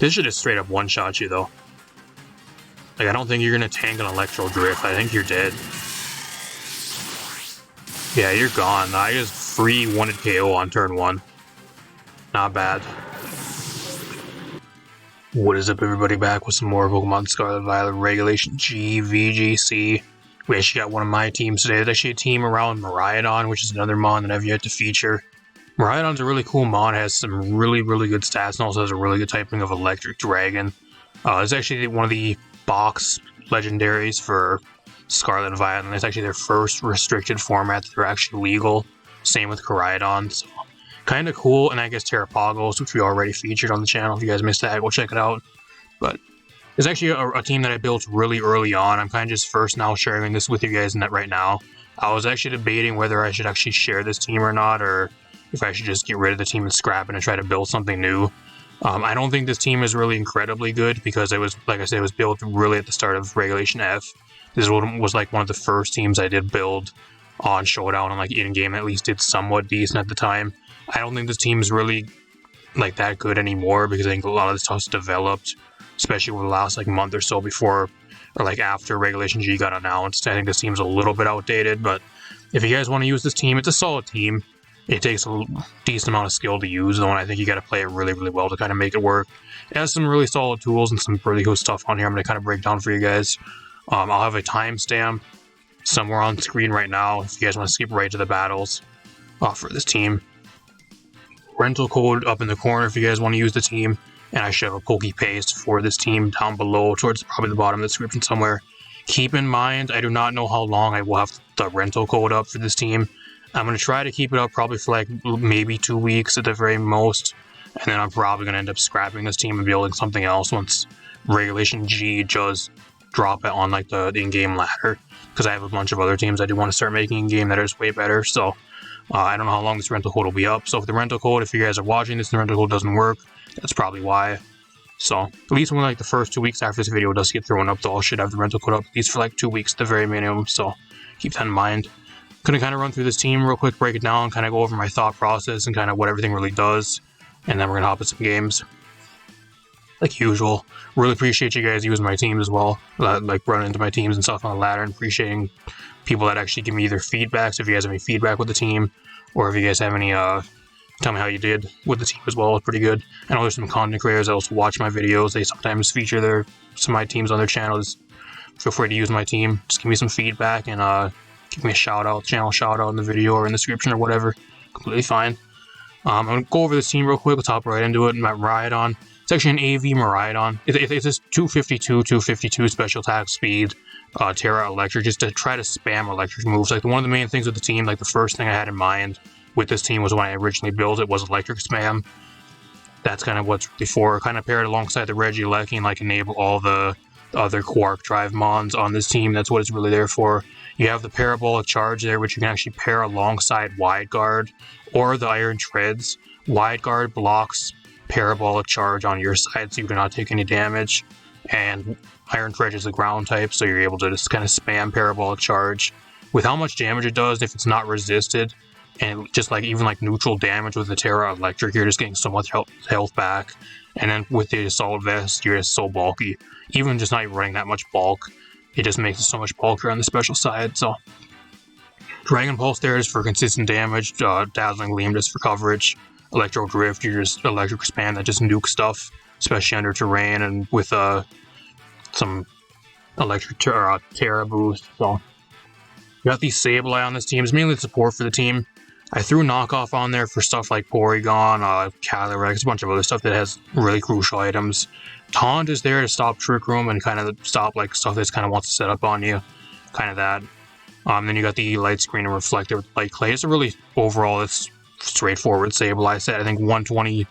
This should just straight up one-shot you, though. Like, I don't think you're gonna tank an Electro Drift. I think you're dead. Yeah, you're gone. I just free wanted KO on turn 1. Not bad. What is up, everybody? Back with some more Pokemon Scarlet Violet Regulation G VGC. We actually got one of my teams today. There's actually a team around Miraidon, which is another mon that I've yet to feature. Miraidon's a really cool mon, has some really good stats, and also has a really good typing of Electric Dragon. It's actually one of the box legendaries for Scarlet Violet, and it's actually their first restricted format that they're actually legal. Same with Miraidon, so kind of cool. And I guess Terrapagos, which we already featured on the channel. If you guys missed that, go check it out. But it's actually a team that I built really early on. I'm kind of just first now sharing this with you guys right now. I was actually debating whether I should actually share this team or not, or if I should just get rid of the team and scrap it and try to build something new. I don't think this team is really incredibly good because it was, like I said, it was built really at the start of Regulation F. This was like one of the first teams I did build on Showdown, and like in-game at least did somewhat decent at the time. I don't think this team is really like that good anymore because I think a lot of this stuff's developed, especially over the last like month or so before or like after Regulation G got announced. I think this team's a little bit outdated, but if you guys want to use this team, it's a solid team. It takes a decent amount of skill to use, though, and I think you got to play it really well to kind of make it work. It has some really solid tools and some really cool stuff on here I'm going to kind of break down for you guys. I'll have a timestamp somewhere on screen right now if you guys want to skip right to the battles for this team. Rental code up in the corner if you guys want to use the team, and I should have a pokepaste for this team down below towards probably the bottom of the description somewhere. Keep in mind, I do not know how long I will have the rental code up for this team. I'm going to try to keep it up probably for like maybe 2 weeks at the very most, and then I'm probably going to end up scrapping this team and building something else once Regulation G does drop it on like the in-game ladder, because I have a bunch of other teams I do want to start making in-game that are just way better. So I don't know how long this rental code will be up. So if the rental code, if you guys are watching this and the rental code doesn't work, that's probably why. So at least when like the first 2 weeks after this video does get thrown up, though, I should have the rental code up at least for like 2 weeks at the very minimum. So keep that in mind. Gonna kind of run through this team real quick, break it down, kind of go over my thought process and kind of what everything really does, and then we're gonna hop in some games. Like usual, really appreciate you guys using my teams as well, like running into my teams and stuff on the ladder, and appreciating people that actually give me either feedback. So if you guys have any feedback with the team, or if you guys have any, tell me how you did with the team as well, it's pretty good. I know there's some content creators that also watch my videos. They sometimes feature some of my teams on their channel. Just feel free to use my team. Just give me some feedback and give me a shout out, channel shout out in the video or in the description or whatever. Completely fine. I'm going to go over this team real quick. Let's hop right into it. My Miraidon. It's actually an AV Miraidon. It's this 252 special attack speed, Terra Electric, just to try to spam electric moves. Like one of the main things with the team, like the first thing I had in mind with this team was when I originally built it was electric spam. That's kind of what's before. Kind of paired alongside the Regieleki and like enable all the other Quark Drive mons on this team. That's what it's really there for. You have the Parabolic Charge there, which you can actually pair alongside Wide Guard or the Iron Treads. Wide Guard blocks Parabolic Charge on your side, so you do not take any damage. And Iron Tread is a ground type, so you're able to just kind of spam Parabolic Charge. With how much damage it does, if it's not resisted, and just like even like neutral damage with the Terra Electric, you're just getting so much health back. And then with the Assault Vest, you're just so bulky. Even just not even running that much bulk, it just makes it so much bulkier on the special side. So Dragon Pulse there is for consistent damage, Dazzling Gleam just for coverage, Electro Drift, you're just electric spam that just nuke stuff, especially under terrain and with some electric Terra boost. So you got the Sableye on this team. It's mainly the support for the team. I threw knockoff on there for stuff like Porygon, Calyrex, a bunch of other stuff that has really crucial items. Taunt is there to stop Trick Room and kind of stop like stuff that kind of wants to set up on you, kind of that. Then you got the Light Screen and Reflector with Light Clay. It's a really overall, it's straightforward Sableye set. I think 120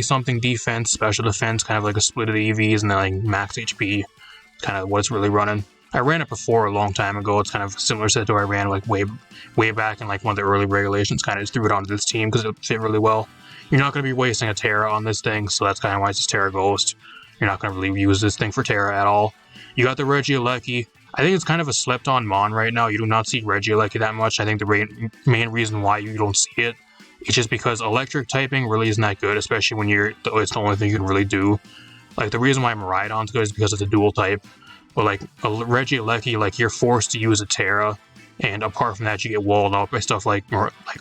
something defense, special defense, kind of like a split of the EVs, and then like max HP, kind of what it's really running. I ran it before a long time ago. It's kind of a similar set to I ran like way back in like one of the early regulations. Kind of just threw it onto this team because it fit really well. You're not going to be wasting a Terra on this thing, so that's kind of why it's just Terra Ghost. You're not going to really use this thing for Terra at all. You got the Regieleki. I think it's kind of a slept-on mon right now. You do not see Regieleki that much. I think the main reason why you don't see it It's just because electric typing really isn't that good, especially when it's the only thing you can really do. Like, the reason why Miraidon's good is because it's a dual type. But, like, a Regieleki, like, you're forced to use a Terra, and apart from that, you get walled out by stuff like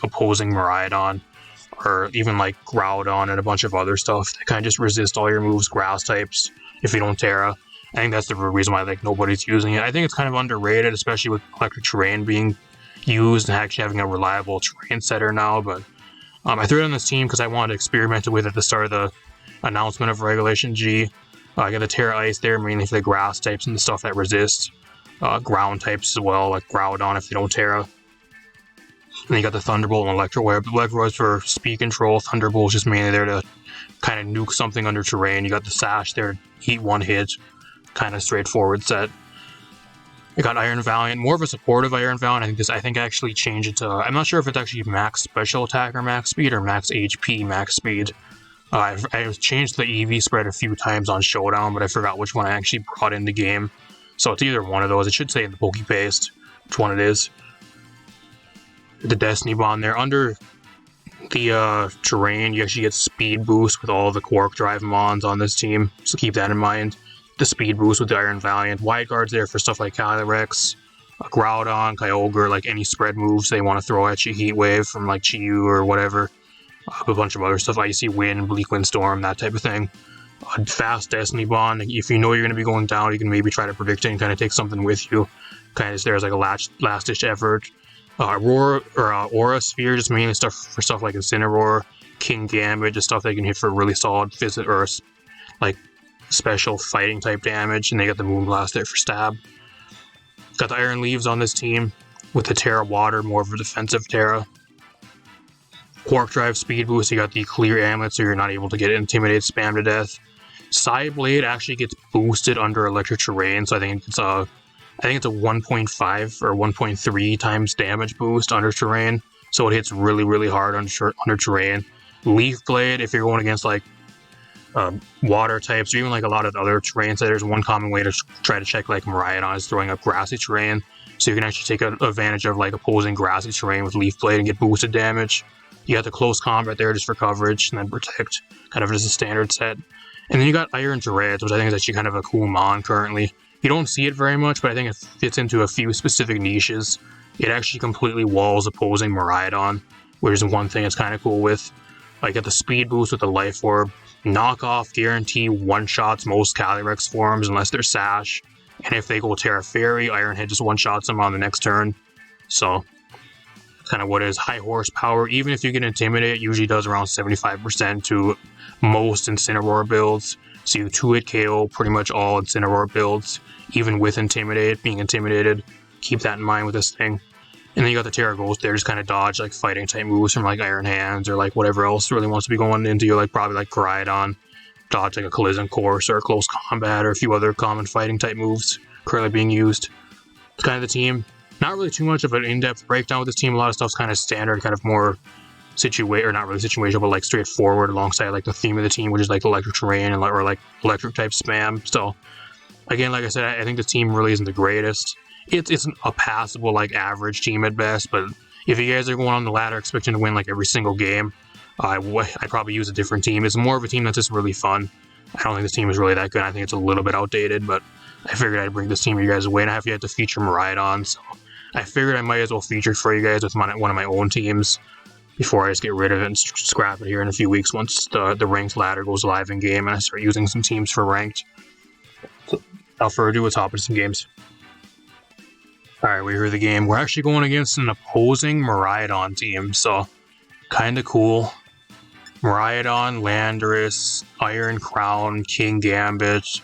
opposing Miraidon, or even, like, Groudon and a bunch of other stuff that kind of just resist all your moves, grass types, if you don't Terra. I think that's the reason why, like, nobody's using it. I think it's kind of underrated, especially with electric terrain being used and actually having a reliable terrain setter now, but I threw it on this team because I wanted to experiment with it at the start of the announcement of Regulation G. I got the Terra Ice there, mainly for the grass types and the stuff that resist. Ground types as well, like Groudon if they don't Terra. And then you got the Thunderbolt and Electro Web. The Electro Web's for speed control. Thunderbolt's just mainly there to kind of nuke something under terrain. You got the Sash there to heat one hit. Kind of straightforward set. I got Iron Valiant, more of a supportive Iron Valiant. I think I actually changed it to, I'm not sure if it's actually max special attack or max speed or max HP max speed. I've changed the EV spread a few times on Showdown, but I forgot which one I actually brought in the game. So it's either one of those. It should say in the pokepaste which one it is. The Destiny Bond there. Under the terrain, you actually get speed boost with all the Quark Drive Mons on this team, so keep that in mind. The speed boost with the Iron Valiant. Wide guards there for stuff like Calyrex, Groudon, Kyogre, like any spread moves they want to throw at you. Heat Wave from like Chi-Yu or whatever. A bunch of other stuff, Icy Wind, Bleak Windstorm, that type of thing. Fast Destiny Bond. If you know you're going to be going down, you can maybe try to predict it and kind of take something with you. Kind of there as like a last-ditch effort. Aura Sphere, just mainly stuff for stuff like Incineroar, King Gambit, just stuff they can hit for really solid like special fighting type damage, and they got the Moonblast there for stab. Got the Iron Leaves on this team with the Terra Water, more of a defensive Terra. Quark Drive speed boost, you got the Clear Amulet, so you're not able to get Intimidate spam to death. Psyblade actually gets boosted under electric terrain, so I think it's a 1.5 or 1.3 times damage boost under terrain, so it hits really, really hard under terrain. Leaf Blade, if you're going against like water types, or even like a lot of other terrain setters, one common way to try to check like Miraidon is throwing up grassy terrain, so you can actually take advantage of like opposing grassy terrain with Leaf Blade and get boosted damage. You got the close combat there just for coverage, and then protect, kind of as a standard set. And then you got Iron Dreads, which I think is actually kind of a cool mon currently. You don't see it very much, but I think it fits into a few specific niches. It actually completely walls opposing Miraidon, which is one thing it's kind of cool with. Like, get the speed boost with the Life Orb. Knockoff guarantee one-shots most Calyrex forms unless they're Sash. And if they go Terra Fairy, Iron Head just one-shots them on the next turn. So, kind of what is high horsepower. Even if you get Intimidate, it usually does around 75% to most Incineroar builds. So you 2-hit KO pretty much all Incineroar builds, even with being intimidated. Keep that in mind with this thing. And then you got the Terra Ghost there, just kind of dodge like fighting type moves from like Iron Hands or like whatever else really wants to be going into you, like probably like Koraidon. Dodge like a Collision Course or a Close Combat or a few other common fighting type moves currently being used. It's kind of the team. Not really too much of an in-depth breakdown with this team. A lot of stuff's kind of standard, kind of more not really situational, but like straightforward alongside like the theme of the team, which is like electric terrain and or like electric type spam. So again, like I said, I think the team really isn't the greatest. It's a passable, like average team at best, but if you guys are going on the ladder expecting to win like every single game, I'd probably use a different team. It's more of a team that's just really fun. I don't think this team is really that good. I think it's a little bit outdated, but I figured I'd bring this team you guys away, and I have yet to feature Miraidon, so I figured I might as well feature it for you guys with one of my own teams before I just get rid of it and scrap it here in a few weeks once the ranked ladder goes live in game and I start using some teams for ranked. So, without further ado, let's hop into some games. Alright, we hear the game. We're actually going against an opposing Miraidon team, so kinda cool. Miraidon, Landorus, Iron Crown, King Gambit,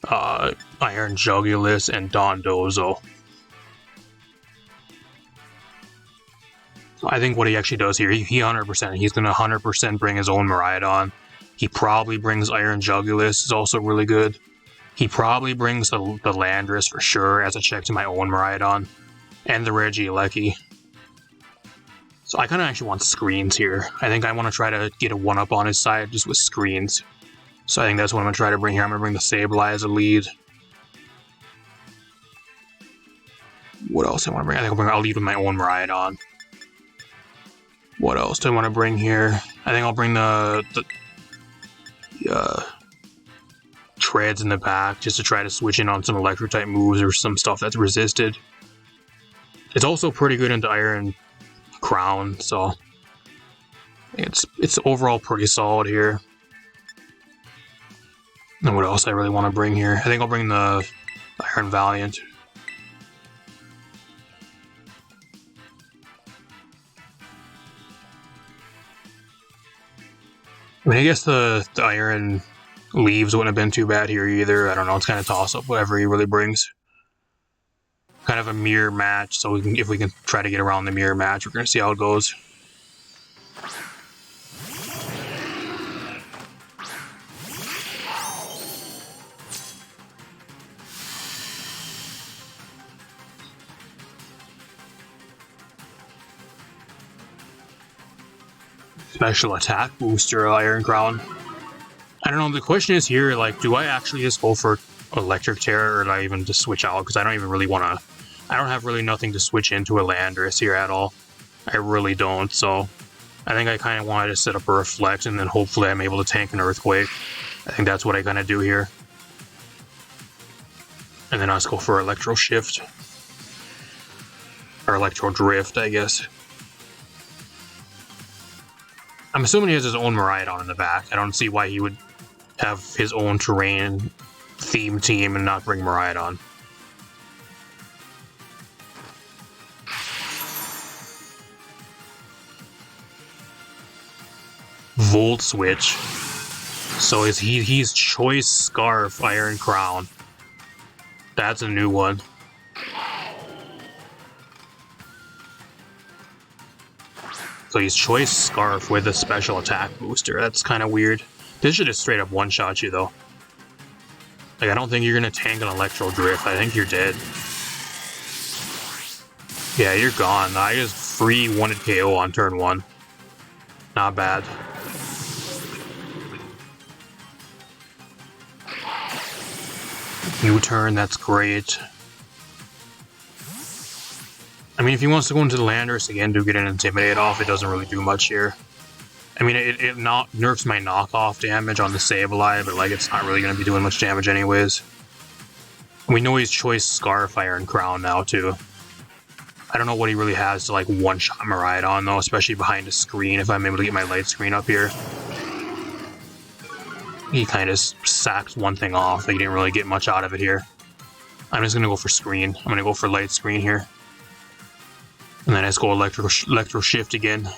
Iron Jugulus, and Dondozo. I think what he actually does here, he's going to 100% bring his own Miraidon. He probably brings Iron Jugulus, is also really good. He probably brings the Landorus for sure as a check to my own Miraidon. And the Regieleki. So I kind of actually want screens here. I think I want to try to get a 1-up on his side just with screens. So I think that's what I'm going to try to bring here. I'm going to bring the Sableye as a lead. What else I want to bring? I think I'll lead with my own Miraidon. What else do I want to bring here? I think I'll bring the treads in the back just to try to switch in on some electric type moves or some stuff that's resisted. It's also pretty good into Iron Crown, so it's overall pretty solid here. And what else I really want to bring here? I think I'll bring the Iron Valiant. I mean, I guess the Iron Leaves wouldn't have been too bad here either. I don't know, it's kind of toss-up, whatever he really brings. Kind of a mirror match, so if we can try to get around the mirror match, we're going to see how it goes. Special attack booster, Iron Crown. I don't know, the question is here, like, do I actually just go for Electric Terror, or do I even just switch out? Because I don't even really want to... I don't have really nothing to switch into a Landorus here at all. I really don't, so... I think I kind of wanted to set up a Reflect, and then hopefully I'm able to tank an Earthquake. I think that's what I kind of do here. And then I'll just go for Electro Shift. Or Electro Drift, I guess. I'm assuming he has his own Miraidon in the back. I don't see why he would have his own terrain theme team and not bring Miraidon. Volt Switch. So he's Choice Scarf Iron Crown. That's a new one. So he's Choice Scarf with a special attack booster. That's kind of weird. This should just straight up one-shot you, though. Like, I don't think you're going to tank an Electro Drift. I think you're dead. Yeah, you're gone. I just free wanted KO on turn 1. Not bad. U-turn, that's great. I mean, if he wants to go into the Landorus again to get an Intimidate off, it doesn't really do much here. I mean, it nerfs my knockoff damage on the Sableye, but like it's not really going to be doing much damage anyways. We know he's Choice Scarf Iron Crown now, too. I don't know what he really has to like one-shot Miraidon, though, especially behind a screen, if I'm able to get my light screen up here. He kind of sacked one thing off, like he didn't really get much out of it here. I'm just going to go for screen. I'm going to go for light screen here. And then I just go Electro Shift again.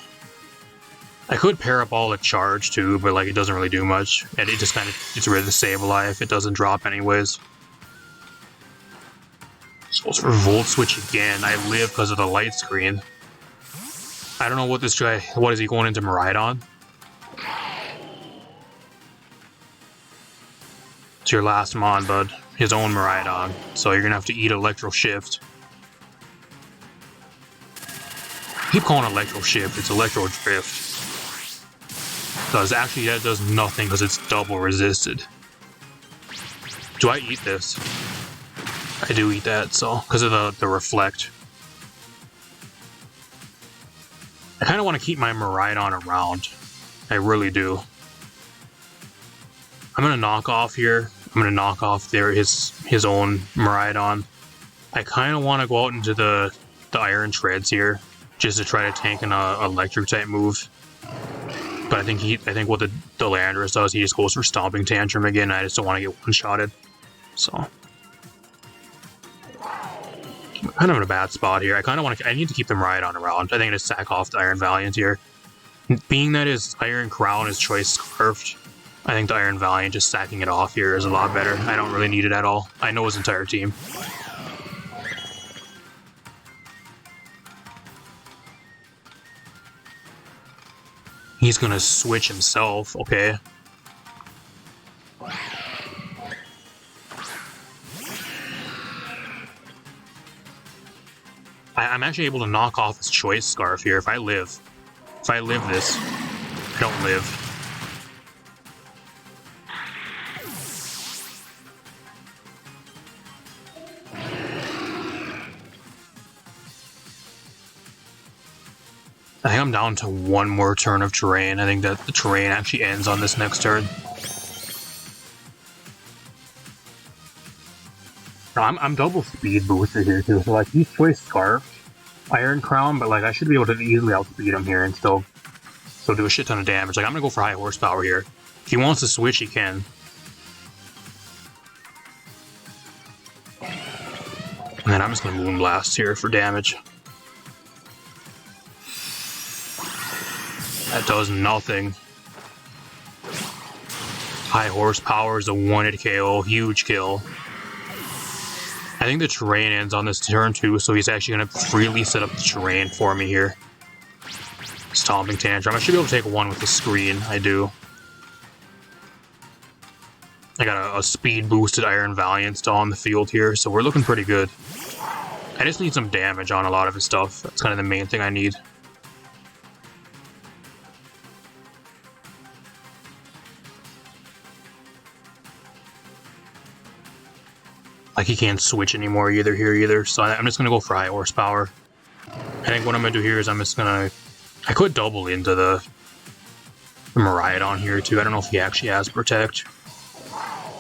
I could pair up all the charge too, but like it doesn't really do much. And it just kind of gets rid of the Sableye if it doesn't drop anyways. So goes for Volt Switch again. I live because of the light screen. I don't know what this guy... What, is he going into Miraidon? It's your last Mon, bud. His own Miraidon. So you're going to have to eat Electro Shift. Keep calling Electro Shift, it's Electro Drift. Because actually that does nothing because it's double resisted. Do I eat this? I do eat that, so because of the Reflect. I kind of want to keep my Miraidon around. I really do. I'm going to knock off here. I'm going to knock off there his own Miraidon. I kind of want to go out into the Iron Treads here, just to try to tank an electric type move. But I think what the Landorus does, he just goes for Stomping Tantrum again. I just don't want to get one-shotted. So I'm kind of in a bad spot here. I need to keep the Miraidon around. I think I just sack off the Iron Valiant here. Being that his Iron Crown is Choice Scarfed, I think the Iron Valiant just sacking it off here is a lot better. I don't really need it at all. I know his entire team. He's gonna switch himself, okay. I'm actually able to knock off his Choice Scarf here if I live. If I live this, I don't live. I think I'm down to one more turn of terrain. I think that the terrain actually ends on this next turn. I'm double speed boosted here too, so like he's choice Scarf, Iron Crown, but like I should be able to easily outspeed him here and still do a shit ton of damage. Like I'm gonna go for high horsepower here. If he wants to switch, he can. And then I'm just gonna Moonblast here for damage. That does nothing. High horsepower is a 1-hit KO, huge kill. I think the terrain ends on this turn too, so he's actually going to freely set up the terrain for me here. Stomping Tantrum. I should be able to take one with the screen. I do. I got a speed boosted Iron Valiant still on the field here, so we're looking pretty good. I just need some damage on a lot of his stuff. That's kind of the main thing I need. Like, he can't switch anymore either, so I'm just going to go for high horsepower. I think what I'm going to do here is I'm just going to... I could double into the Miraidon here, too. I don't know if he actually has Protect.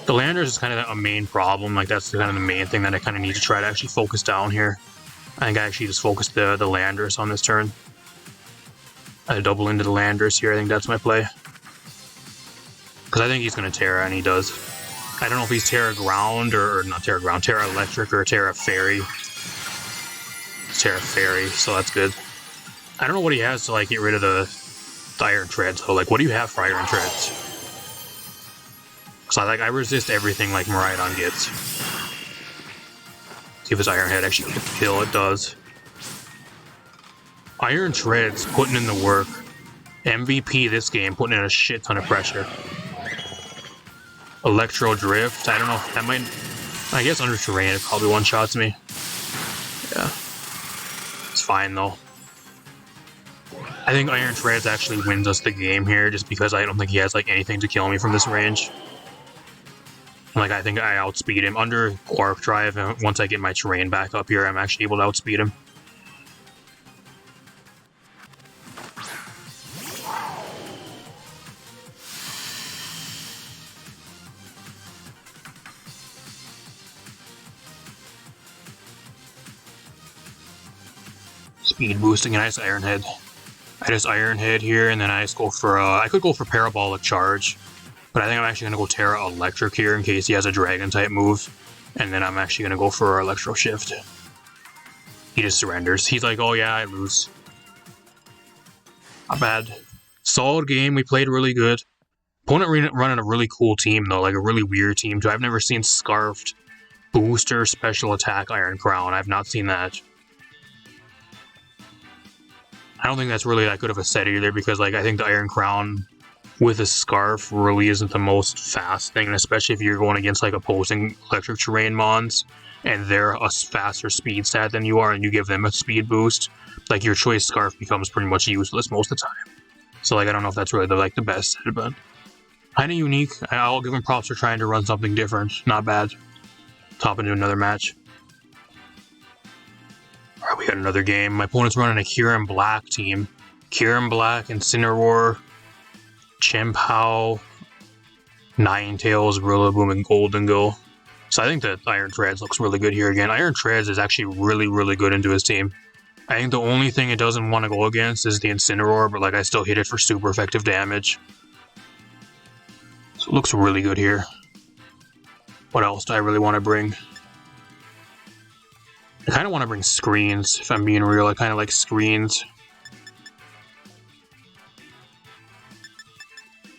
The Landers is kind of a main problem. Like, that's kind of the main thing that I kind of need to try to actually focus down here. I think I actually just focused the Landers on this turn. I double into the Landers here. I think that's my play. Because I think he's going to Terra, and he does. I don't know if he's Terra Ground or not Terra Ground, Terra Electric or Terra Fairy. It's Terra Fairy, so that's good. I don't know what he has to like get rid of the Iron Treads. So like, what do you have for Iron Treads? Because I resist everything like Miraidon gets. See if his Iron Head actually gets the kill. It does. Iron Treads putting in the work. MVP this game putting in a shit ton of pressure. Electro Drift, I don't know, that might... I guess under terrain it probably one-shots me. Yeah. It's fine, though. I think Iron Treads actually wins us the game here, just because I don't think he has, like, anything to kill me from this range. Like, I think I outspeed him. Under Quark Drive, and once I get my terrain back up here, I'm actually able to outspeed him. Speed boosting, and I just Iron Head. I just Iron Head here, and then I just go for, I could go for Parabolic Charge, but I think I'm actually going to go Terra Electric here in case he has a Dragon-type move, and then I'm actually going to go for Electro Shift. He just surrenders. He's like, oh yeah, I lose. Not bad. Solid game, we played really good. Opponent running a really cool team, though, like a really weird team, too. I've never seen Scarfed Booster Special Attack Iron Crown. I've not seen that. I don't think that's really that good of a set either, because like I think the Iron Crown with a Scarf really isn't the most fast thing, especially if you're going against like opposing electric terrain mons and they're a faster speed stat than you are and you give them a speed boost. Like your choice Scarf becomes pretty much useless most of the time. So like I don't know if that's really the best set, but kind of unique. I'll give him props for trying to run something different. Not bad. Top into another match. Alright, we got another game. My opponent's running a Kyurem Black team. Kyurem Black, Incineroar, Chien-Pao, Ninetales, Rillaboom, and Goldengo. So I think that Iron Treads looks really good here again. Iron Treads is actually really, really good into his team. I think the only thing it doesn't want to go against is the Incineroar, but like I still hit it for super effective damage. So it looks really good here. What else do I really want to bring? I kind of want to bring screens, if I'm being real. I kind of like screens.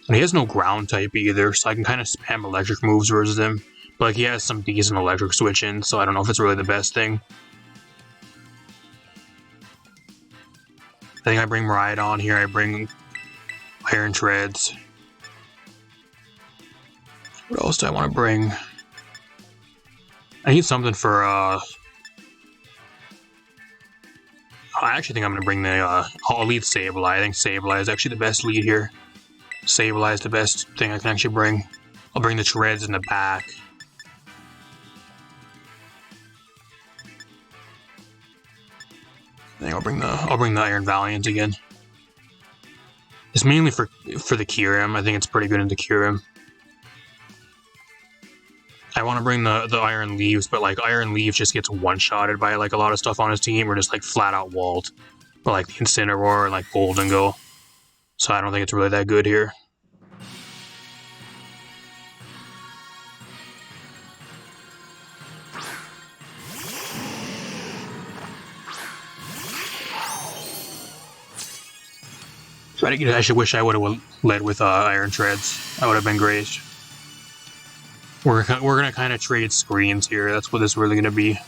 And he has no ground type either, so I can kind of spam electric moves versus him. But like, he has some decent electric switch-in, so I don't know if it's really the best thing. I think I bring Miraidon here, I bring Iron Treads. What else do I want to bring? I need something for, I actually think I'm going to bring the, I'll lead Sableye. I think Sableye is actually the best lead here. Sableye is the best thing I can actually bring. I'll bring the Treads in the back. I think I'll bring the Iron Valiant again. It's mainly for the Kyurem. I think it's pretty good into Kyurem. I want to bring the Iron Leaves, but like Iron Leaves just gets one-shotted by like a lot of stuff on his team, or just like flat out walled. But like the Incineroar and like Golden Go. So I don't think it's really that good here. So I actually wish I would have led with Iron Treads. That would have been great. We're gonna kind of trade screens here. That's what this is really gonna be.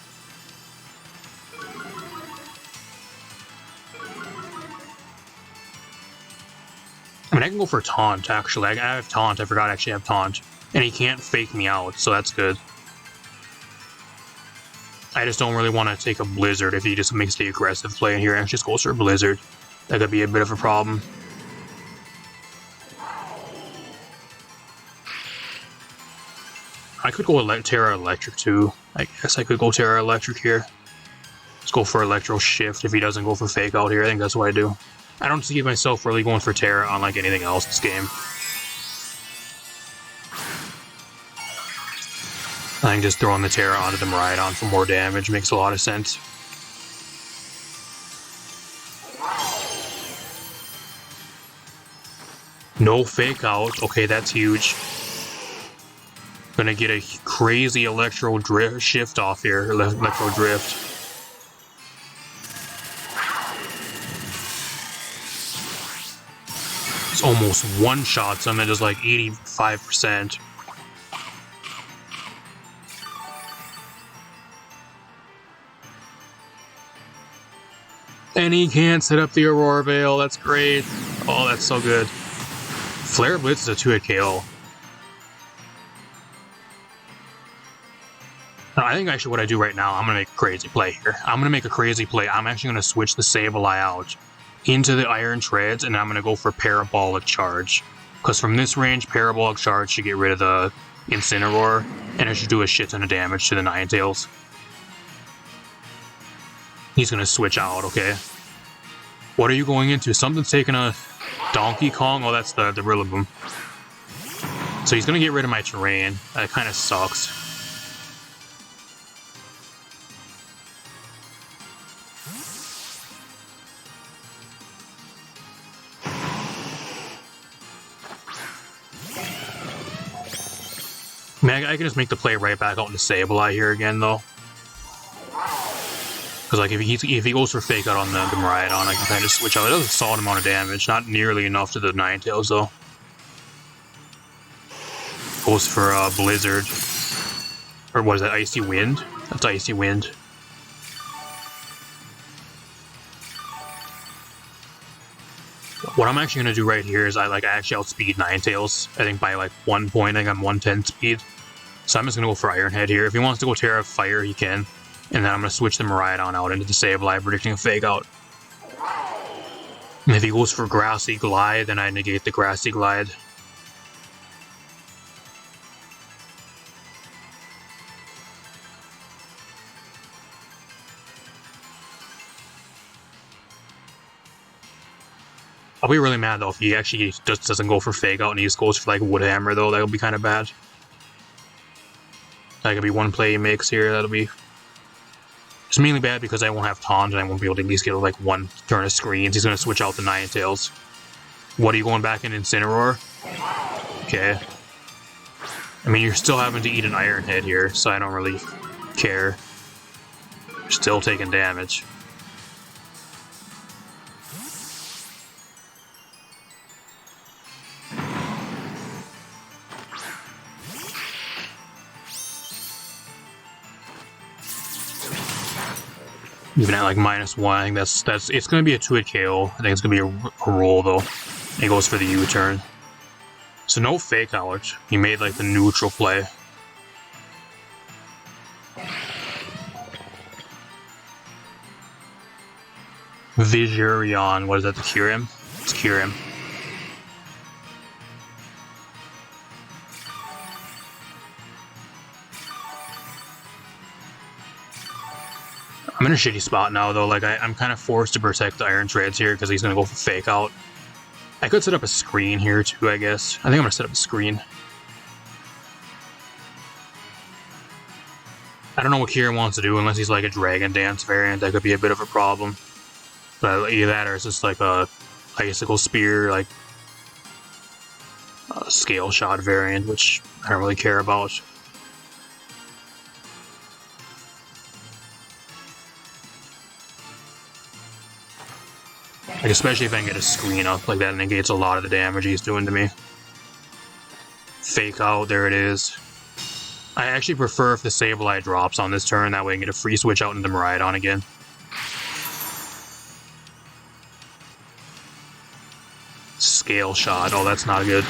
I mean, I can go for Taunt, actually. I have Taunt. I forgot I actually have Taunt. And he can't fake me out, so that's good. I just don't really want to take a Blizzard if he just makes the aggressive play in here and just goes for a Blizzard. That could be a bit of a problem. I could go Terra Electric too. I guess I could go Terra Electric here. Let's go for Electro Shift if he doesn't go for Fake Out here. I think that's what I do. I don't see myself really going for Terra on like anything else this game. I think just throwing the Terra onto the Miraidon for more damage makes a lot of sense. No Fake Out. Okay, that's huge. Gonna get a crazy Electro Drift shift off here. Electro Drift. It's almost one-shots him. It is like 85%. And he can't set up the Aurora Veil. That's great. Oh, that's so good. Flare Blitz is a 2-hit KO. I think actually what I do right now, I'm going to make a crazy play here. I'm going to make a crazy play. I'm actually going to switch the Sableye out into the Iron Treads, and I'm going to go for Parabolic Charge. Because from this range, Parabolic Charge should get rid of the Incineroar, and it should do a shit ton of damage to the Ninetales. He's going to switch out, okay. What are you going into? Something's taking a Donkey Kong? Oh, that's the Rillaboom. So he's going to get rid of my terrain. That kind of sucks. I mean, I can just make the play right back out into Sableye here again, though. Because like if he goes for Fake Out on the Miraidon, I can kind of switch out. It does a solid amount of damage, not nearly enough to the Ninetales, though. Goes for Blizzard. Or what is that, Icy Wind? That's Icy Wind. What I'm actually going to do right here is I actually outspeed Ninetales. I think by like 1 point, I think I'm 110 speed. So I'm just going to go for Iron Head here. If he wants to go Terra Fire, he can. And then I'm going to switch the Miraidon out into the Sableye, predicting a Fake Out. And if he goes for Grassy Glide, then I negate the Grassy Glide. I'll be really mad though if he actually just doesn't go for Fake Out and he just goes for like Wood Hammer though. That would be kind of bad. That could be one play he makes here. That'll be... It's mainly bad because I won't have Taunt and I won't be able to at least get like one turn of screens. He's going to switch out the Ninetales. What, are you going back in Incineroar? Okay. I mean, you're still having to eat an Iron Head here, so I don't really care. You're still taking damage. Even at like -1, I think that's it's gonna be a 2-hit KO. I think it's gonna be a roll though. And he goes for the U-turn. So no Fake Out. He made like the neutral play. Vigirion, what is that, the Kyurem? It's Kyurem. I'm in a shitty spot now, though. Like, I'm kind of forced to protect the Iron Treads here because he's going to go for Fake Out. I could set up a screen here too, I guess. I think I'm gonna set up a screen. I don't know what Kyurem wants to do unless he's like a Dragon Dance variant. That could be a bit of a problem. But either that or it's just like a Icicle Spear, like a Scale Shot variant, which I don't really care about. Like, especially if I can get a screen up like that, negates a lot of the damage he's doing to me. Fake Out, there it is. I actually prefer if the Sableye drops on this turn, that way I can get a free switch out into Miraidon again. Scale Shot, oh that's not good.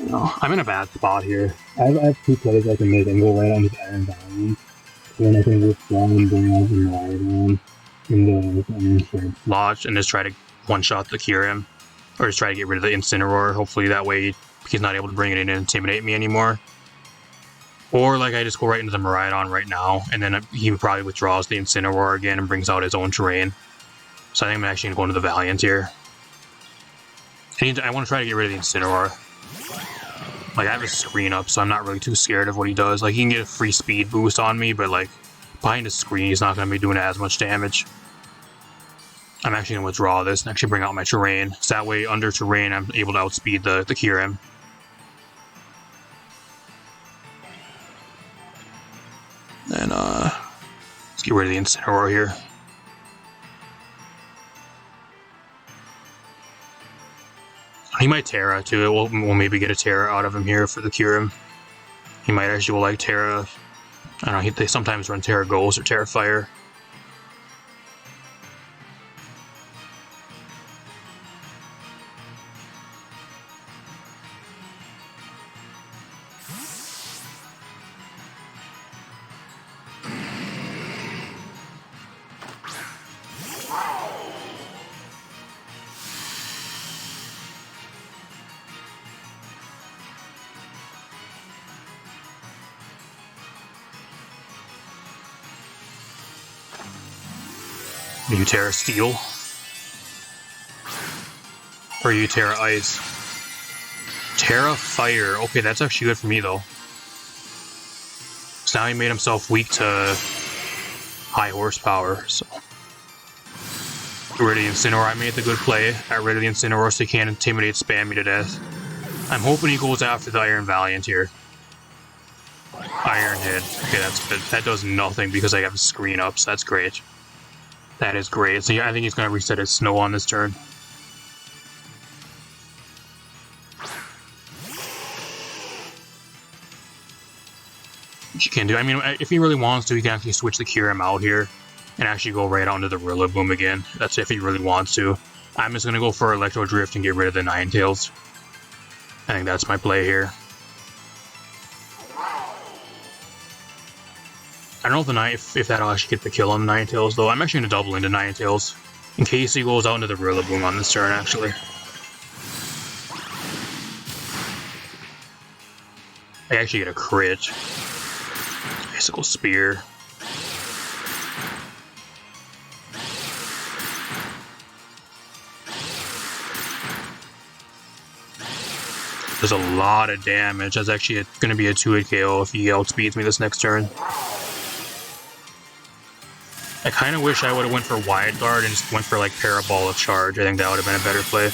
No, I'm in a bad spot here. I have 2 plays I can make and go right onto the Iron Valiant. Then I can withdraw and bring out the Miraidon in the Iron Sword. Lodge and just try to one-shot the Kyurem. Or just try to get rid of the Incineroar. Hopefully that way he's not able to bring it in and intimidate me anymore. Or like I just go right into the Miraidon right now, and then he probably withdraws the Incineroar again and brings out his own terrain. So I think I'm actually going to go into the Valiant here. I want to try to get rid of the Incineroar. Like, I have a screen up, so I'm not really too scared of what he does. Like, he can get a free speed boost on me, but, like, behind the screen, he's not going to be doing as much damage. I'm actually going to withdraw this and actually bring out my terrain. So that way, under terrain, I'm able to outspeed the Kyurem. And, let's get rid of the Incineroar here. He might Terra too. We'll maybe get a Terra out of him here for the Kyurem. He might actually go like Terra. I don't know, they sometimes run Terra Ghost or Terra Fire. You Terra Steel? Or you Terra Ice? Terra Fire. Okay, that's actually good for me though. So now he made himself weak to high horsepower, so. Get rid of the Incineroar. I made the good play. Got rid of the Incineroar so he can't intimidate spam me to death. I'm hoping he goes after the Iron Valiant here. Iron Head. Okay, that's good. That does nothing because I have a screen up, so that's great. That is great. So yeah, I think he's going to reset his snow on this turn. Which you can do. I mean, if he really wants to, he can actually switch the Kyurem out here and actually go right onto the Rillaboom again. That's if he really wants to. I'm just going to go for Electro Drift and get rid of the Ninetales. I think that's my play here. I don't know if that'll actually get the kill on the Ninetales, though. I'm actually going to double into Ninetales in case he goes out into the Rillaboom on this turn, actually. I actually get a crit. Icicle Spear. There's a lot of damage. That's actually going to be a 2-hit KO if he outspeeds me this next turn. I kind of wish I would have went for Wide Guard and just went for like Parabolic Charge. I think that would have been a better play.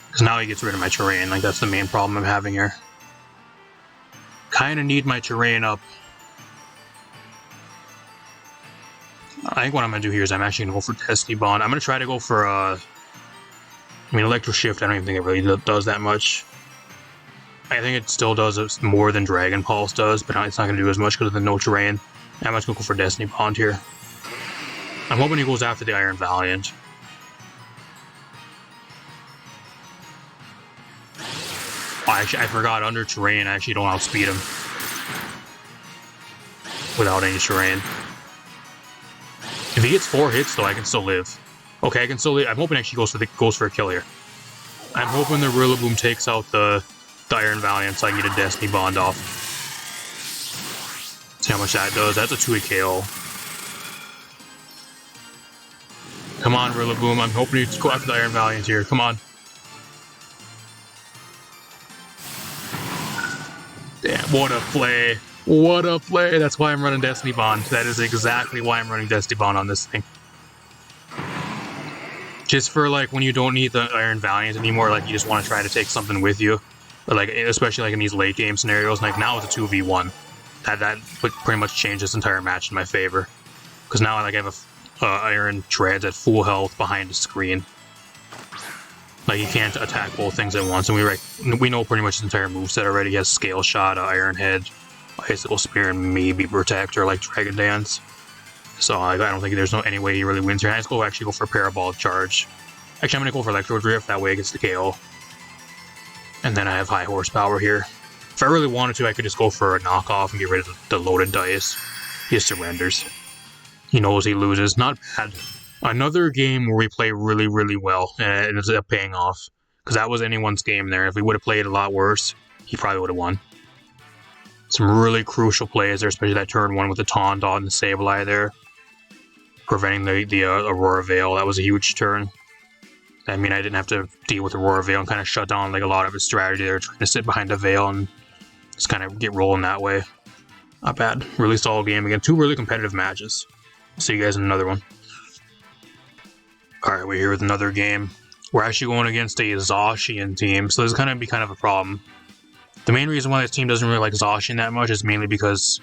Because now he gets rid of my terrain. Like, that's the main problem I'm having here. Kind of need my terrain up. I think what I'm going to do here is I'm actually going to go for Destiny Bond. I'm going to try to go for, I mean, Electro Shift, I don't even think it really does that much. I think it still does more than Dragon Pulse does, but it's not going to do as much because of the no terrain. I'm just gonna go for Destiny Bond here. I'm hoping he goes after the Iron Valiant. Oh, actually, I forgot, under terrain, I actually don't outspeed him. Without any terrain. If he gets 4 hits, though, I can still live. Okay, I can still live. I'm hoping actually goes for a kill here. I'm hoping the Rillaboom takes out the Iron Valiant so I can get a Destiny Bond off. See how much that does. That's a 2-hit KO. Come on, Rillaboom. I'm hoping you go after the Iron Valiant here. Come on. Damn, what a play. What a play. That's why I'm running Destiny Bond. That is exactly why I'm running Destiny Bond on this thing. Just for, like, when you don't need the Iron Valiant anymore, like, you just want to try to take something with you. But, like, especially, like, in these late game scenarios, like, now it's a 2v1. That pretty much changed this entire match in my favor. Because now, like, I have a Iron Treads at full health behind the screen. Like, you can't attack both things at once. And we know pretty much his entire moveset already. He has Scale Shot, Iron Head, Icicle Spear, and maybe Protector, like Dragon Dance. So I don't think there's any way he really wins here. I just actually go for Parabolic Charge. Actually, I'm going to go for Electro Drift. That way it gets the KO. And then I have high horsepower here. If I really wanted to, I could just go for a knockoff and get rid of the loaded dice. He just surrenders. He knows he loses. Not bad. Another game where we play really, really well, and it ends up paying off. Because that was anyone's game there. If we would have played a lot worse, he probably would have won. Some really crucial plays there, especially that turn 1 with the Taunt on the Sableye there. Preventing the Aurora Veil. That was a huge turn. I mean, I didn't have to deal with Aurora Veil and kind of shut down like a lot of his strategy there, trying to sit behind a Veil and just kind of get rolling that way. Not bad. Really solid game. Again, 2 really competitive matches. See you guys in another one. Alright, we're here with another game. We're actually going against a Zacian team, so this is going to be kind of a problem. The main reason why this team doesn't really like Zacian that much is mainly because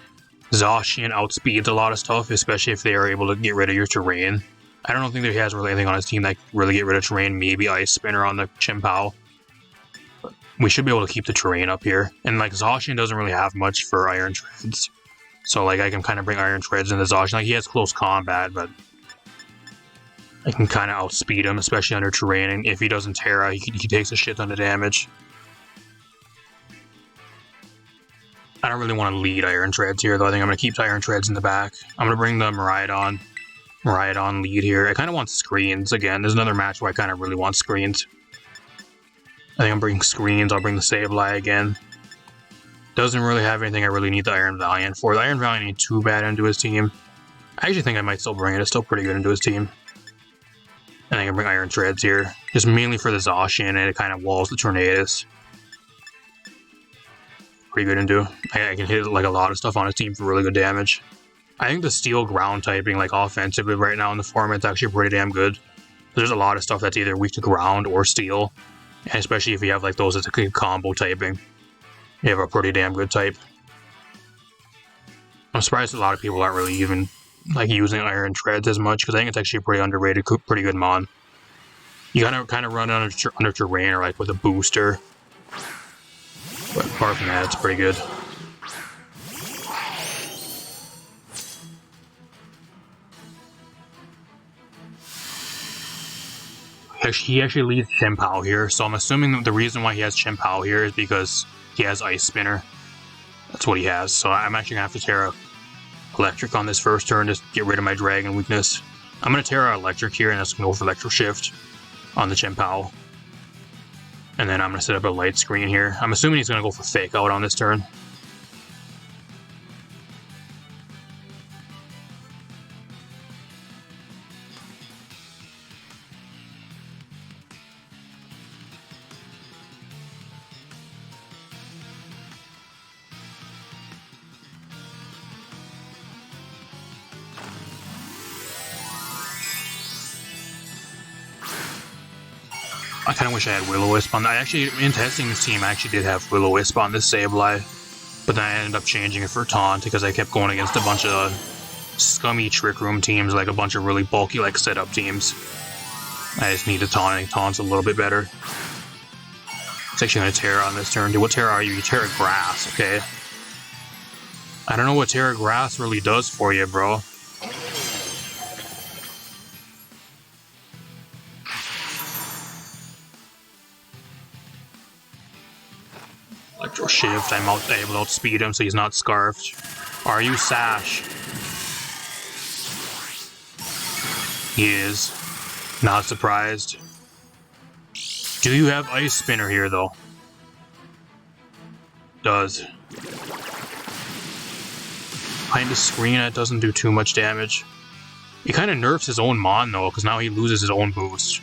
Zacian outspeeds a lot of stuff, especially if they are able to get rid of your terrain. I don't think that he has really anything on his team that can really get rid of terrain. Maybe Ice Spinner on the Chien-Pao. But we should be able to keep the terrain up here. And like Zacian doesn't really have much for Iron Treads. So like I can kind of bring Iron Treads into Zacian. Like he has close combat, but I can kind of outspeed him, especially under terrain. And if he doesn't Terra, he takes a shit ton of damage. I don't really want to lead Iron Treads here, though. I think I'm going to keep Iron Treads in the back. I'm going to bring the Miraidon lead here. I kind of want screens again. There's another match where I kind of really want screens. I think I'm bringing screens. I'll bring the Sableye again. Doesn't really have anything I really need the Iron Valiant for. The Iron Valiant ain't too bad into his team. I actually think I might still bring it. It's still pretty good into his team. I think I bring Iron Treads here. Just mainly for the Zacian, and it kind of walls the Tornadus. Pretty good into. I can hit like a lot of stuff on his team for really good damage. I think the Steel ground typing, like offensively right now in the format, is actually pretty damn good. There's a lot of stuff that's either weak to ground or steel, and especially if you have like those as a combo typing, you have a pretty damn good type. I'm surprised a lot of people aren't really even like using Iron Treads as much, because I think it's actually a pretty underrated, pretty good mon. You gotta kind of run under terrain or like with a booster. But apart from that, it's pretty good. He actually leads Chien-Pao here, so I'm assuming that the reason why he has Chien-Pao here is because he has Ice Spinner. That's what he has, so I'm actually going to have to Terra Electric on this first turn to get rid of my Dragon weakness. I'm going to Terra Electric here, and that's going to go for Electro Shift on the Chien-Pao. And then I'm going to set up a light screen here. I'm assuming he's going to go for Fake Out on this turn. I kind of wish I had Will-O-Wisp on that. In testing this team, I actually did have Will-O-Wisp on this Sableye, but then I ended up changing it for Taunt because I kept going against a bunch of scummy Trick Room teams, like a bunch of really bulky, like, setup teams. I just need to Taunt. I think Taunt's a little bit better. It's actually going to Terra on this turn. Dude, what Terra are you? You Terra Grass, okay. I don't know what Terra Grass really does for you, bro. Electro Shift, I'm able to outspeed him so he's not scarfed. Are you Sash? He is. Not surprised. Do you have Ice Spinner here, though? Does. Behind the screen, it doesn't do too much damage. He kind of nerfs his own Mon, though, because now he loses his own boost.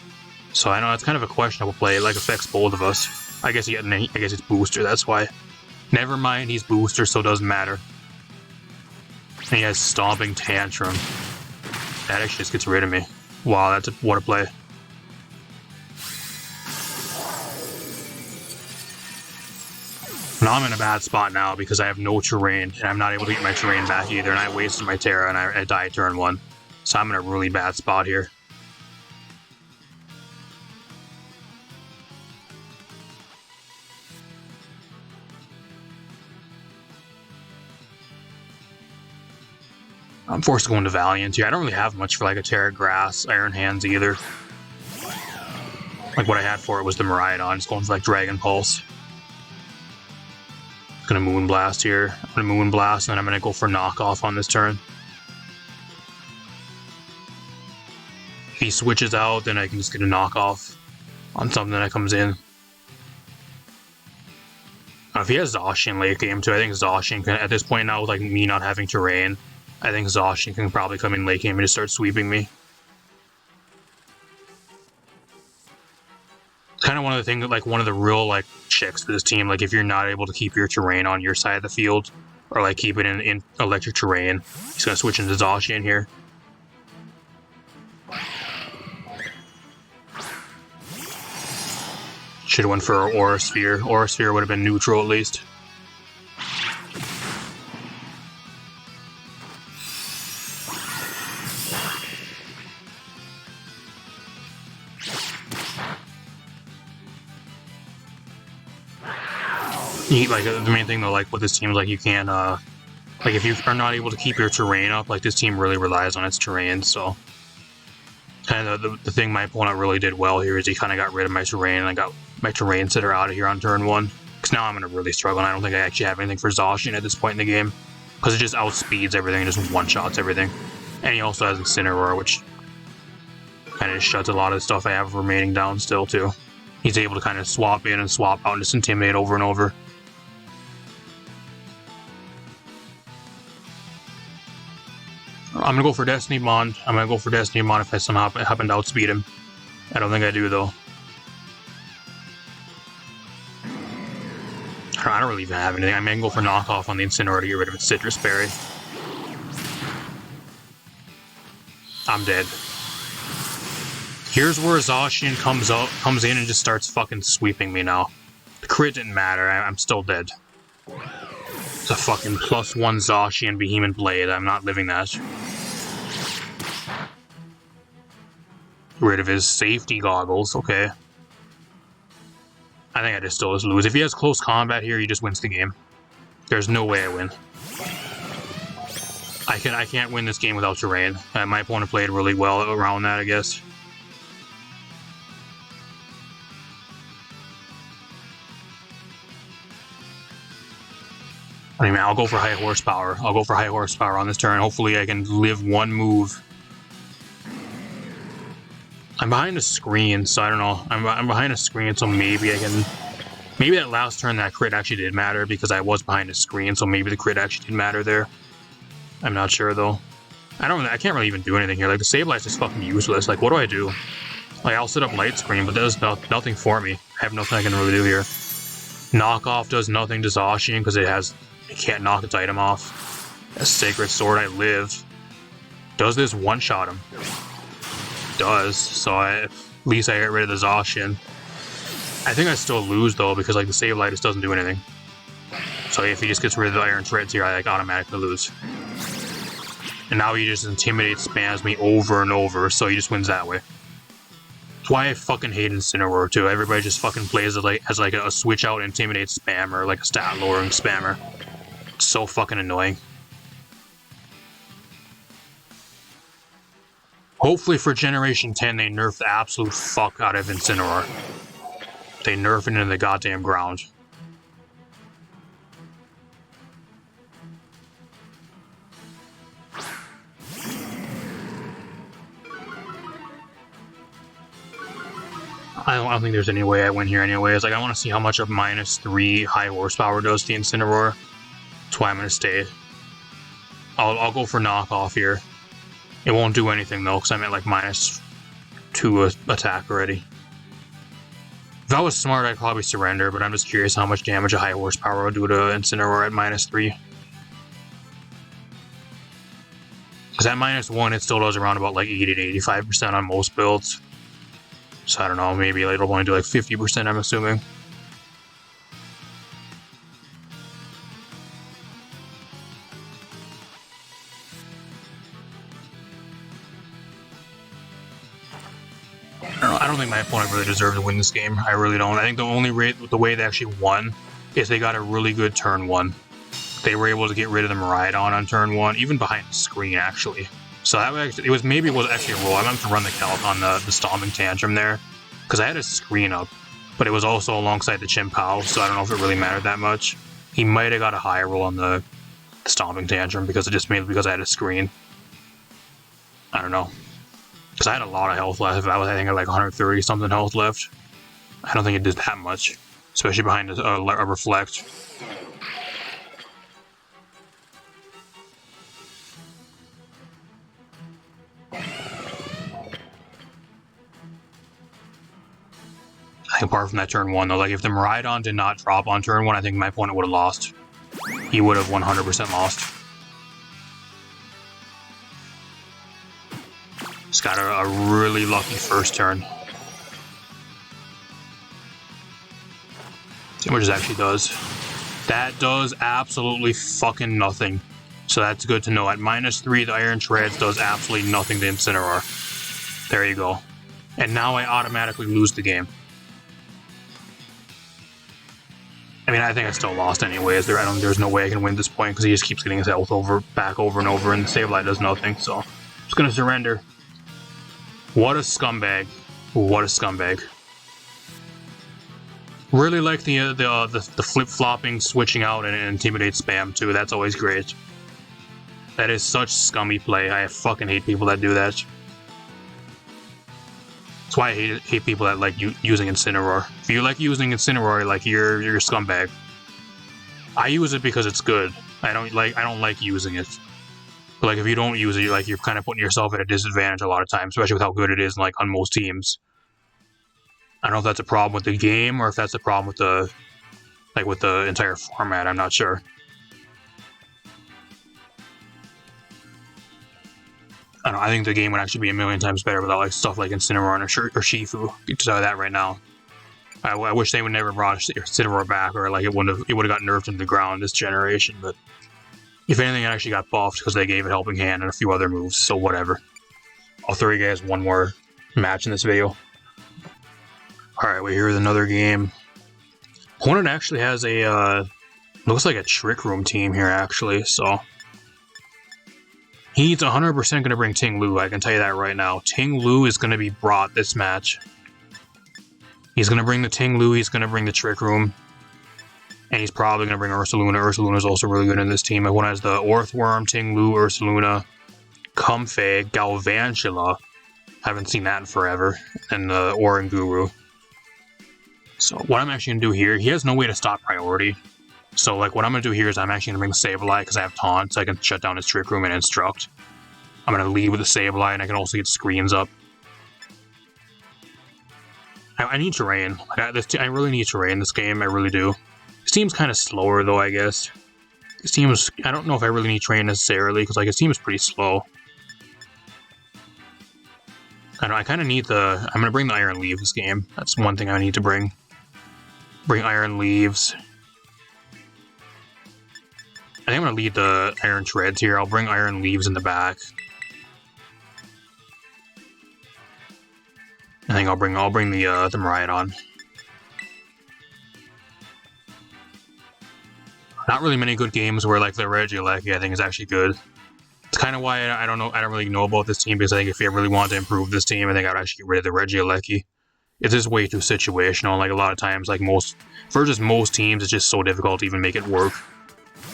So I know it's kind of a questionable play. It, like, affects both of us. I guess it's booster, that's why. Never mind, he's booster, so it doesn't matter. And he has Stomping Tantrum. That actually just gets rid of me. Wow, what a play. Now I'm in a bad spot now because I have no terrain, and I'm not able to get my terrain back either, and I wasted my Terra, and I died turn 1. So I'm in a really bad spot here. I'm forced to go into Valiant here. I don't really have much for like a Terra Grass, Iron Hands either. Like what I had for it was the Miraidon, just going for like Dragon Pulse. Gonna Moonblast here. I'm gonna Moonblast, and then I'm gonna go for Knockoff on this turn. If he switches out, then I can just get a Knockoff on something that comes in. If he has Zacian late game too, I think Zacian can, at this point now with like me not having terrain, I think Zacian can probably come in late game and just start sweeping me. It's kind of one of the things, like one of the real like checks for this team. Like if you're not able to keep your terrain on your side of the field, or like keep it in electric terrain, he's gonna switch into Zacian here. Should have went for an Aura Sphere. Aura Sphere would have been neutral at least. Like the main thing though, like with this team, like you can't, like if you are not able to keep your terrain up, like this team really relies on its terrain. So, kind of the thing my opponent really did well here is he kind of got rid of my terrain, and I got my terrain sitter out of here on turn 1. Because now I'm gonna really struggle, and I don't think I actually have anything for Zacian at this point in the game, because it just outspeeds everything, and just one-shots everything. And he also has Incineroar, which kind of just shuts a lot of the stuff I have remaining down still too. He's able to kind of swap in and swap out and just intimidate over and over. I'm gonna go for Destiny Bond. I'm gonna go for Destiny Bond if I somehow happen to outspeed him. I don't think I do though. I don't really even have anything. I mean, I can go for Knockoff on the Incineroar to get rid of its Citrus Berry. I'm dead. Here's where Zacian comes in and just starts fucking sweeping me now. The crit didn't matter. I'm still dead. It's a fucking +1 Zacian Vehement Blade. I'm not living that. Rid of his safety goggles. Okay. I think I just still lose. If he has close combat here, he just wins the game. There's no way I win. I can't win this game without terrain. My opponent played really well around that, I guess. I mean, I'll go for high horsepower. I'll go for high horsepower on this turn. Hopefully I can live one move. I'm behind a screen, so I don't know. I'm behind a screen, so maybe I can... Maybe that last turn that crit actually did matter because I was behind a screen, so maybe the crit actually did matter there. I'm not sure, though. I can't really even do anything here. Like, the Sableye's just fucking useless. Like, what do I do? Like, I'll set up light screen, but that does nothing for me. I have nothing I can really do here. Knockoff does nothing to Zacian because it can't knock its item off. A Sacred Sword, I live. Does this one-shot him? Does, so at least I get rid of the Zacian. I think I still lose though because like the Sableye just doesn't do anything. So if he just gets rid of the Iron Treads here, I like automatically lose. And now he just intimidates, spams me over and over, so he just wins that way. That's why I fucking hate Incineroar too. Everybody just fucking plays it like as like a switch out intimidate spammer, like a stat lowering spammer. It's so fucking annoying. Hopefully for Generation 10, they nerf the absolute fuck out of Incineroar. They nerf it into the goddamn ground. I don't think there's any way I win here anyways. Like, I want to see how much of -3 high horsepower does the Incineroar. That's why I'm going to stay. I'll go for knockoff here. It won't do anything though, because I'm at like -2 attack already. If I was smart, I'd probably surrender, but I'm just curious how much damage a high horsepower will do to Incineroar at -3. Because at -1, it still does around about like 80 to 85% on most builds. So I don't know, maybe like, it'll only do like 50%, I'm assuming. I don't think my opponent really deserves to win this game. I really don't. I think the way they actually won is they got a really good turn 1. They were able to get rid of the Miraidon on turn 1, even behind the screen actually. So that was actually, maybe it was actually a roll. I meant to run the calc on the Stomping Tantrum there, because I had his screen up, but it was also alongside the Chimpow, so I don't know if it really mattered that much. He might have got a higher roll on the Stomping Tantrum because I had a screen. I don't know. Because I had a lot of health left. I think I had like 130 something health left. I don't think it did that much, especially behind a Reflect. I think apart from that turn 1 though, like if the Miraidon did not drop on turn 1, I think my opponent would have lost. He would have 100% lost. Just got a really lucky first turn. See how much it actually does. That does absolutely fucking nothing. So that's good to know. At -3, the Iron Shreds does absolutely nothing to Incineroar. There you go. And now I automatically lose the game. I mean, I think I still lost anyways. There's no way I can win this point because he just keeps getting his health back over and over, and the Sableye does nothing. So I'm just gonna surrender. What a scumbag! What a scumbag! Really like the flip-flopping, switching out, and intimidate spam too. That's always great. That is such scummy play. I fucking hate people that do that. That's why I hate people that like using Incineroar. If you like using Incineroar, like you're a scumbag. I use it because it's good. I don't like using it. But like if you don't use it, you're kind of putting yourself at a disadvantage a lot of times, especially with how good it is like on most teams. I don't know if that's a problem with the game or if that's a problem with the entire format. I'm not sure. I don't know, I think the game would actually be a million times better without like stuff like Incineroar or Shifu. You can tell you that right now. I wish they would never brought Incineroar back, or like it would have got nerfed into the ground this generation. But if anything, it actually got buffed because they gave it Helping Hand and a few other moves. So whatever. I'll throw you guys one more match in this video. Alright, well, here's another game. Opponent actually has a, looks like a Trick Room team here, actually, so. He's 100% going to bring Ting Lu, I can tell you that right now. Ting Lu is going to be brought this match. He's going to bring the Ting Lu, he's going to bring the Trick Room. And he's probably going to bring Ursaluna. Ursaluna's also really good in this team. Everyone has the Orthworm, Ting Lu, Ursaluna, Comfey, Galvantula. Haven't seen that in forever. And the Oranguru. So what I'm actually going to do here, he has no way to stop priority. So like what I'm going to do here is I'm actually going to bring the Sableye because I have Taunt, so I can shut down his Trick Room and Instruct. I'm going to lead with the Sableye, and I can also get screens up. I need terrain. I really need terrain in this game, I really do. This team's kind of slower though, I guess. This team is, I don't know if I really need terrain necessarily, because like his team is pretty slow. I know, I kind of need I'm going to bring the Iron Leaf this game. That's one thing I need to bring. Bring Iron Leaves. I think I'm going to lead the Iron Shreds here. I'll bring Iron Leaves in the back. I think I'll bring the Miraidon. Not really many good games where like the Regieleki I think is actually good. It's kind of why I don't really know about this team, because I think if you really wanted to improve this team, I think I would actually get rid of the Regieleki. It's just way too situational. Like a lot of times, like for just most teams, it's just so difficult to even make it work,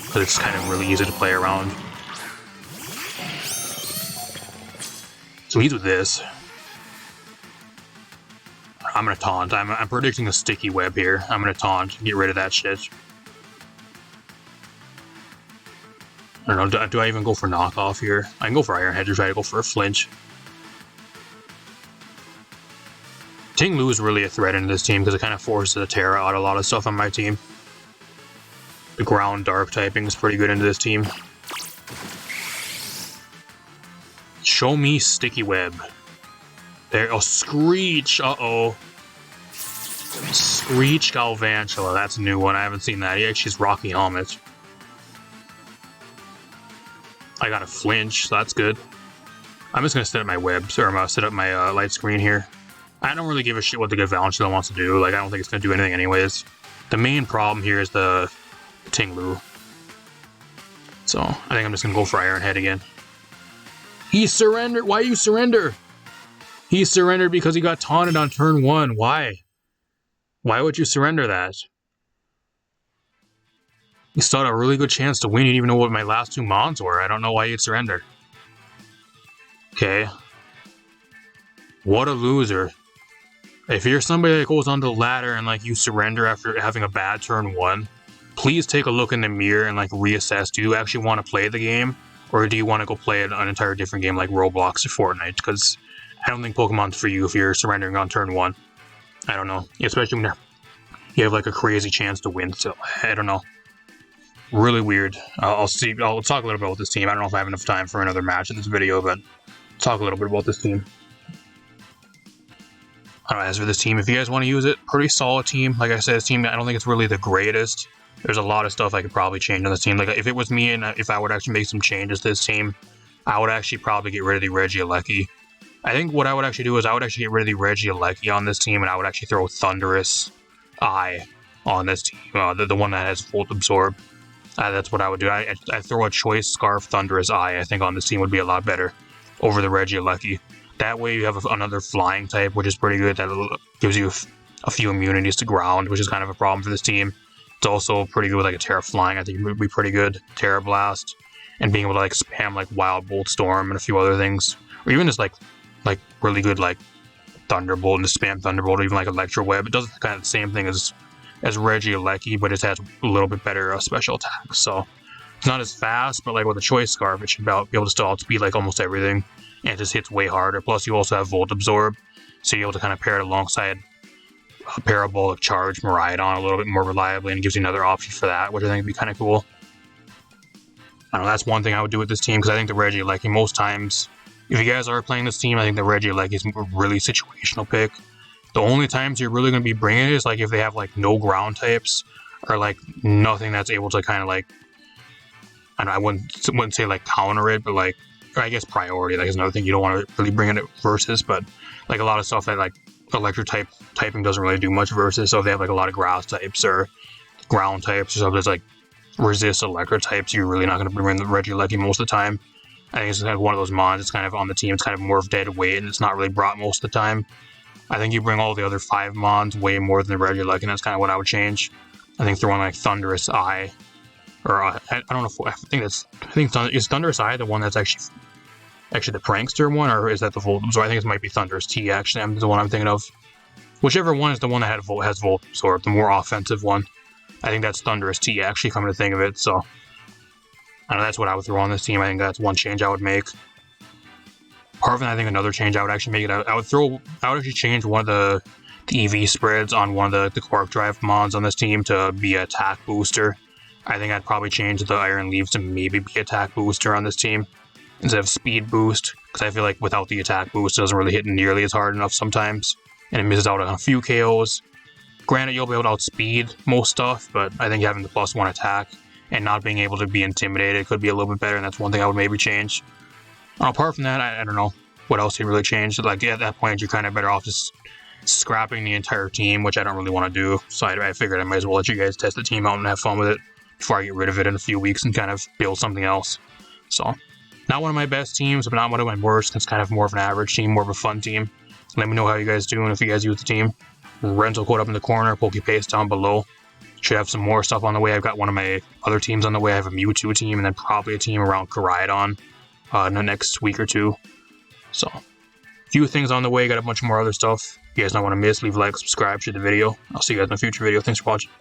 because it's kind of really easy to play around. So he's with this. I'm gonna taunt. I'm predicting a sticky web here. I'm gonna taunt. Get rid of that shit. I don't know, do I even go for knockoff here? I can go for Iron Head to try to go for a flinch. Ting Lu is really a threat into this team because it kind of forces the Terra out a lot of stuff on my team. The ground dark typing is pretty good into this team. Show me Sticky Web. There, oh, Screech, uh-oh. Screech Galvantula, that's a new one, I haven't seen that. He actually has Rocky Helmet. I got a flinch, so that's good. I'm just going to set up my webs, or I'm going to set up my light screen here. I don't really give a shit what the Galvantula wants to do. Like, I don't think it's going to do anything anyways. The main problem here is the Ting Lu. So, I think I'm just going to go for Iron Head again. He surrendered! Why you surrender? He surrendered because he got taunted on turn 1. Why? Why would you surrender that? You still had a really good chance to win. You didn't even know what my last 2 mons were. I don't know why you'd surrender. Okay. What a loser. If you're somebody that goes on the ladder and like you surrender after having a bad turn 1, please take a look in the mirror and like reassess. Do you actually want to play the game? Or do you want to go play an entire different game like Roblox or Fortnite? Because I don't think Pokemon's for you if you're surrendering on turn 1. I don't know. Especially when you have like a crazy chance to win. So, I don't know. Really weird. I'll talk a little bit about this team. I don't know if I have enough time for another match in this video, but talk a little bit about this team. As for this team, if you guys want to use it, pretty solid team. Like I said, this team, I don't think it's really the greatest. There's a lot of stuff I could probably change on this team. Like, if it was me and if I would actually make some changes to this team, I would actually probably get rid of the Regieleki. I think what I would actually do is I would actually get rid of the Regieleki on this team, and I would actually throw Thunderous Eye on this team. The one that has Volt Absorb. That's what I would do. I throw a Choice Scarf Thunderous Eye, I think, on this team would be a lot better over the Regieleki. That way you have another flying type, which is pretty good. That gives you a few immunities to ground, which is kind of a problem for this team. It's also pretty good with like a Terra Flying. I think it would be pretty good. Terra Blast. And being able to like spam like Wild Bolt Storm and a few other things. Or even just like really good like Thunderbolt and just spam Thunderbolt, or even like Electro Web. It does kind of the same thing as Regieleki, but it has a little bit better special attacks. So it's not as fast, but like with a Choice Scarf, it should be able to still outspeed like almost everything. And it just hits way harder. Plus, you also have Volt Absorb, so you're able to kind of pair it alongside a Parabolic Charge Miraidon a little bit more reliably, and it gives you another option for that, which I think would be kind of cool. I don't know, that's one thing I would do with this team, because I think the Regieleki, most times, if you guys are playing this team, I think the Regieleki is a really situational pick. The only times you're really going to be bringing it is like if they have like no ground types, or like nothing that's able to kind of like, I wouldn't say like counter it, but like, or I guess priority, like is another thing you don't want to really bring in it versus, but like a lot of stuff that like electric typing doesn't really do much versus, so if they have like a lot of grass types or ground types or stuff that's like resist electric types, you're really not going to bring in the Regieleki most of the time. I think it's kind of one of those mons, it's kind of on the team, it's kind of more of dead weight and it's not really brought most of the time. I think you bring all the other 5 mons way more than the Regieleki, and that's kind of what I would change. I think throwing like Thunderous Eye, or I don't know if is Thunderous Eye the one that's actually the Prankster one, or is that the Volt Absorb? I think it might be Thunderous T, actually. I'm the one I'm thinking of. Whichever one is the one that has Volt Absorb, the more offensive one. I think that's Thunderous T, actually, coming to think of it, so I don't know, that's what I would throw on this team. I think that's one change I would make. Apart from that, I think another change I would actually make it, I would actually change one of the EV spreads on one of the Quark Drive mons on this team to be an attack booster. I think I'd probably change the Iron Leaves to maybe be attack booster on this team instead of speed boost, because I feel like without the attack boost, it doesn't really hit nearly as hard enough sometimes, and it misses out on a few KOs. Granted, you'll be able to outspeed most stuff, but I think having the +1 attack and not being able to be intimidated could be a little bit better, and that's one thing I would maybe change. Apart from that, I don't know what else you really changed. Like, at that point, you're kind of better off just scrapping the entire team, which I don't really want to do, so I figured I might as well let you guys test the team out and have fun with it before I get rid of it in a few weeks and kind of build something else. So, Not one of my best teams, but not one of my worst. It's kind of more of an average team, more of a fun team. Let me know how you guys doing if you guys use the team. Rental code up in the corner, pokepaste down below. Should have some more stuff on the way. I've got one of my other teams on the way. I have a Mewtwo team and then probably a team around Miraidon in the next week or two. So, a few things on the way. Got a bunch more other stuff. You guys don't want to miss. Leave a like, subscribe, share the video. I'll see you guys in a future video. Thanks for watching.